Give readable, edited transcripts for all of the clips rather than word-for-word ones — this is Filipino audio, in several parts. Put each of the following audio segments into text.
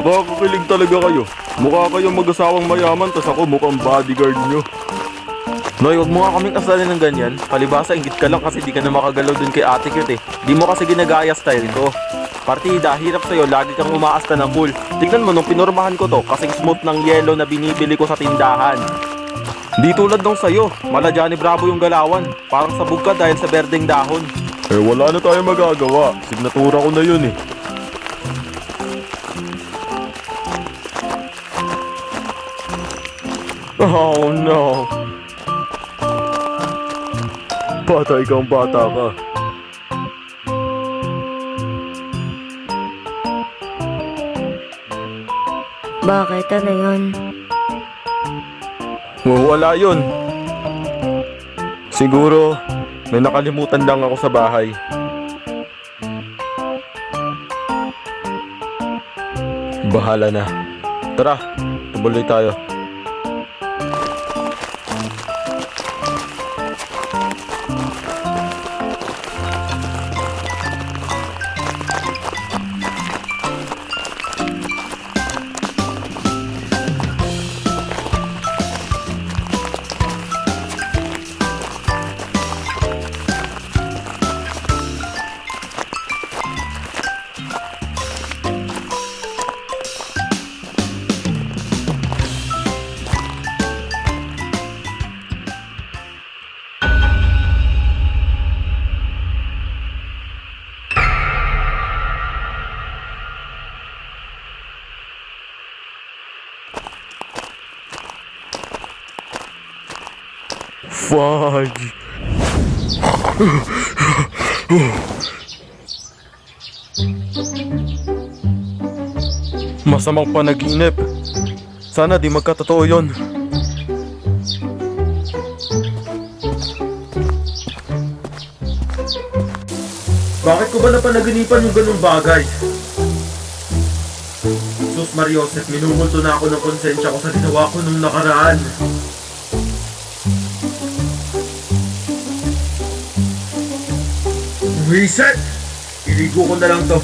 Nakakakilig talaga kayo. Mukha kayong mag-asawang mayaman, tas ako mukhang bodyguard nyo. Noy, wag mo nga kaming kasalan ng ganyan. Palibasa, inggit ka lang kasi di ka na makagalaw dun kay ate cute eh. Di mo kasi ginagaya style ko. Partida, hirap sa'yo, lagi kang umaasta ng pool. Tignan mo, nung pinormahan ko to, kasing smooth ng yelo na binibili ko sa tindahan. Di tulad nung sa'yo, mala Johnny Bravo yung galawan. Parang sabog ka dahil sa berdeng dahon. Eh wala na tayong magagawa. Signatura ko na yun eh. Oh no. Patay kang bata ka. Bakit? Ano yun? Wala yun. Siguro, may nakalimutan lang ako sa bahay. Bahala na. Tara, tuloy tayo. Fudge. Masamang panaginip. Sana di magkatotoo yun. Bakit ko ba napanaginipan yung ganung bagay? Sus Mariosep, minumulto na ako ng konsensya ko sa ginawa ko nung nakaraan. Reset! Iligo ko na lang to.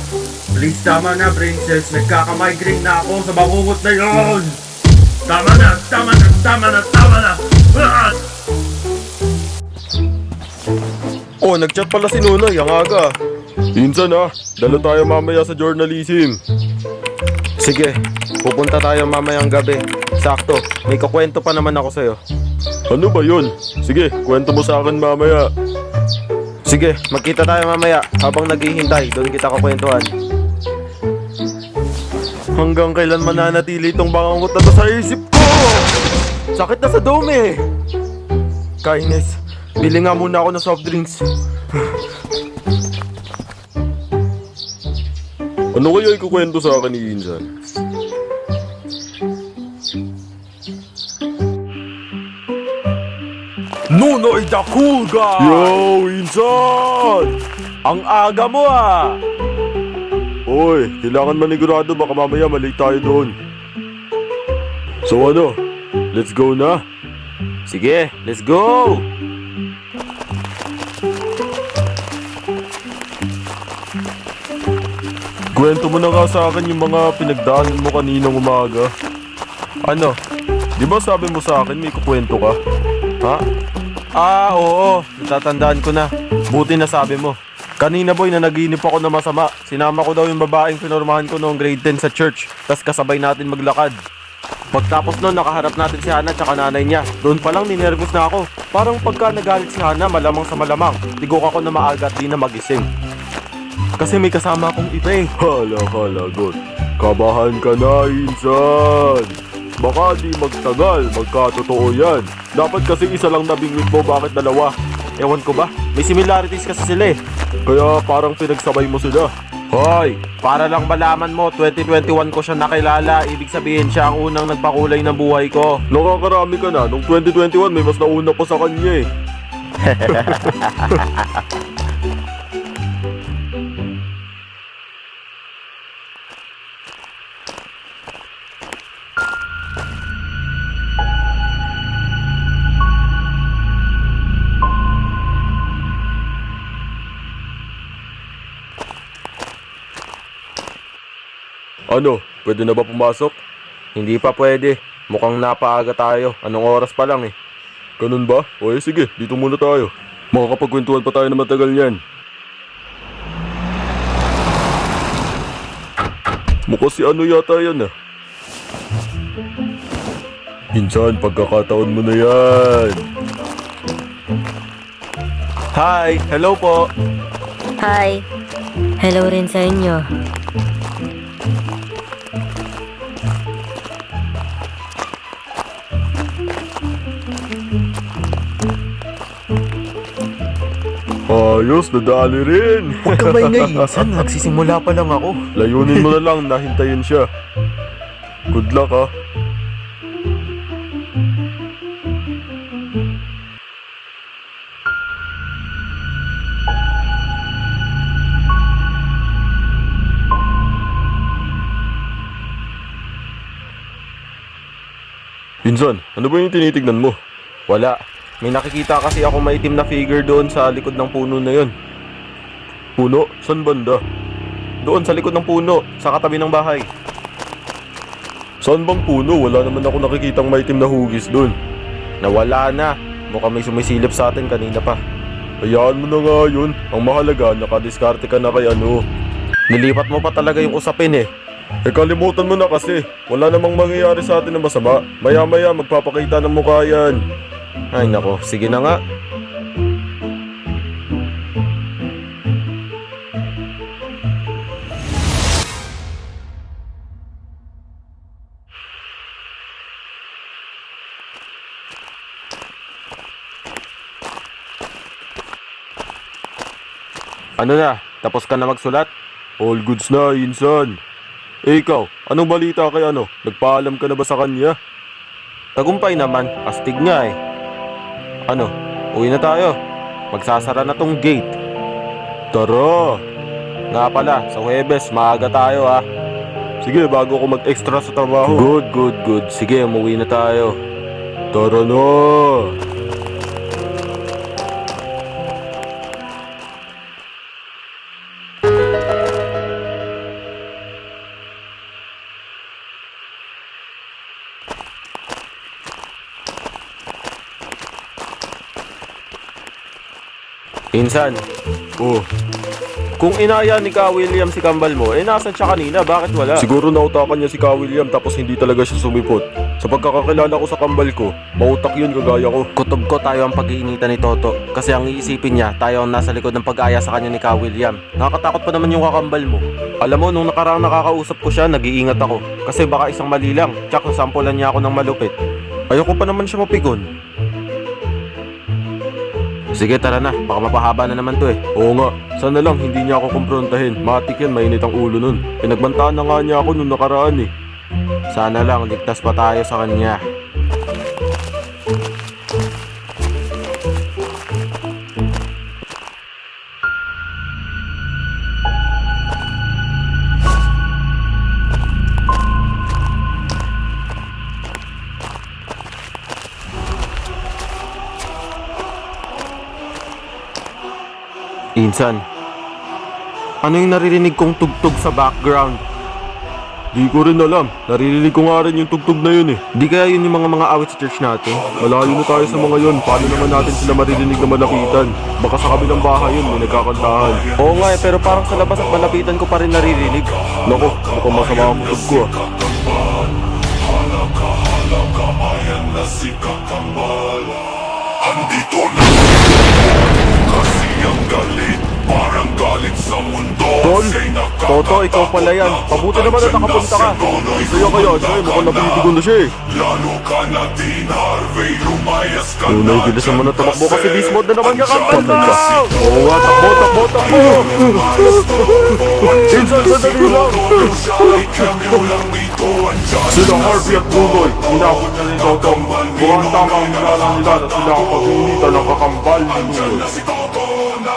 Please, tama na, brain cells. Nagkaka-migraine na ako sa bangungot na yon. Tama na! Tama na! Tama na! Tama na! Ah! Oh, nagchat pala si Nunoy, ang aga. Insan ah, dala tayo mamaya sa journalism. Sige, pupunta tayo mamayang gabi. Sakto, may kukwento pa naman ako sa'yo. Ano ba yun? Sige, kwento mo sa akin mamaya. Sige, magkita tayo mamaya. Habang naghihintay, doon kita kukwentuhan. Hanggang kailan mananatili itong bangungot na to sa isip ko? Sakit na sa dome! Kainis, bili nga muna ako ng soft drinks. Ano kaya ikukwento sa akin ni Insan? Nunoy the Cool Guy! Yo, Insan! Ang aga mo ah! Oy, kailangan manigurado, baka mamaya mali tayo doon. So ano, let's go na? Sige, let's go! Kwento mo na nga sa akin yung mga pinagdaanan mo kaninang umaga. Ano, di ba sabi mo sa akin may kukwento ka? Ha? Oo, natatandaan ko na. Buti na sabi mo. Kanina boy, na naginip ako na masama. Sinama ko daw yung babaeng pinormahan ko noong grade 10 sa church. Tas kasabay natin maglakad. Pagtapos nun, nakaharap natin si Hana at nanay niya. Doon pa lang ninervous na ako. Parang pagka nagalit si Hana, malamang sa malamang. Tigok ako na maaga at di na magising. Kasi may kasama akong iba eh. Hala, good. Kabahan ka na, Insan. Baka di magtagal, magkatotoo yan. Dapat kasi isa lang nabingwit mo, bakit dalawa? Ewan ko ba? May similarities kasi sila eh. Kaya parang pinagsabay mo sila. Hoy, para lang malaman mo, 2021 ko siya nakilala. Ibig sabihin siya ang unang nagpakulay ng buhay ko. Nakakarami ka na, nung 2021 may mas nauna pa sa kanya eh. Ano, Pwede na ba pumasok? Hindi pa pwede. Mukhang napaaga tayo. Anong oras pa lang eh. Ganun ba? O sige, dito muna tayo. Makakapagkwentuhan pa tayo na matagal niyan. Mukha si ano yata yan ah. Insan, pagkakataon mo na yan. Hi! Hello po! Hi. Hello rin sa inyo. Ayos, nadali rin. Huwag kang maingay, Insan. Nagsisimula pa lang ako. Layunin mo na lang na hintayin siya. Good luck ah. Insan, ano ba yung tinitignan mo? Wala. May nakikita kasi ako maitim na figure doon sa likod ng puno na yun. Puno? San banda? Doon sa likod ng puno, sa katabi ng bahay. Saan bang puno? Wala naman ako nakikitang maitim na hugis doon. Nawala na. Mukhang may sumisilip sa atin kanina pa. Hayaan mo na nga yun. Ang mahalaga, nakadiskarte ka na kay ano. Nilipat mo pa talaga yung usapin eh. Kalimutan mo na kasi. Wala namang mangyayari sa atin na masama. Maya-maya magpapakita ng mukha yan. Ay nako, sige na nga. Ano na? Tapos ka na magsulat? All goods na, Insan. Ikaw, anong balita kay ano? Nagpaalam ka na ba sa kanya? Tagumpay naman, astig nga eh. Ano, uwi na tayo. Magsasara na tong gate. Tara! Nga pala, sa Huwebes, maaga tayo ha. Sige, bago ako mag-extra sa trabaho. Good. Sige, umuwi na tayo. Tara na! Insan, Oh, kung inaya ni Ka William si kambal mo, nasan siya kanina? Bakit wala? siguro nautakan niya si Ka William tapos hindi talaga siya sumipot. Sa pagkakakilala ko sa kambal ko, mautak yun kagaya ko. Kutob ko tayo ang pag-iinitan ni Toto. Kasi ang iisipin niya, tayo ang nasa likod ng pag-aya sa kanya ni Ka William. Nakakatakot pa naman yung kakambal mo. Alam mo, nung nakaraang nakakausap ko siya, nag-iingat ako. Kasi baka isang mali lang, tsak nasampulan niya ako ng malupit. Ayoko pa naman siya mapigon. Sige, tara na. Baka mapahaba na naman to eh. Oo nga, sana lang hindi niya ako kumprontahin. Matik yan, mainit ang ulo nun. Pinagbantaan na nga niya ako nung nakaraan eh. Sana lang, ligtas pa tayo sa kanya. Insan, ano yung naririnig kong tugtog sa background? Di ko rin alam, naririnig ko nga rin yung tugtog na yun eh. Di kaya yun yung mga awit sa church natin? Malayo na tayo sa mga yun, paano naman natin sila maririnig na malapitan? Baka sa kabilang bahay yun, may nagkakantahan. Oo nga eh, pero parang sa labas at malapitan ko pa rin naririnig. Nako, mukhang masama ang tugtog ko ah. Ayan na si Kakambal. Andito na kasi ang galit, parang galit sa mundo. Tol, Siya'y nakakatawa. Toto, ikaw pala yan. Pabuti naman at nakapunta ka. Kaya siya eh, mukhang napinitigon na siya eh. Lalo ka na din, Harvey, lumayas ka Oo, na. nagigilasan mo na tumakbo kasi Kasi Bismod na naman kakambal Patay mo! ka. Oo nga, takbo! Insan, sandali lang! Sila Harvey at Nunoy, hinabot na ni Toto. Mukhang tama ang nilala nila na sila ang pag-iinitan ng kakambal ni Nunoy.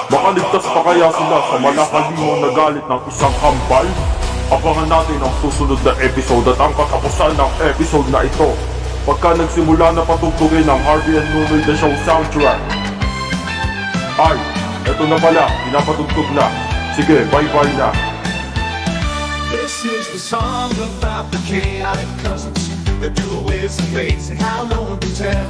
Makaligtas pa kaya sila sa malakalimong na galit ng isang kambal? Abangan natin ang susunod na episode at ang katapusan ng episode na ito pagka nagsimula na patugtugin ng Harvey and Nunoy The Show soundtrack. Ay, eto na pala, pinapatugtog na. Sige, bye-bye na. This is the song about the chaotic cousins that do the ways and ways and how no one can tell.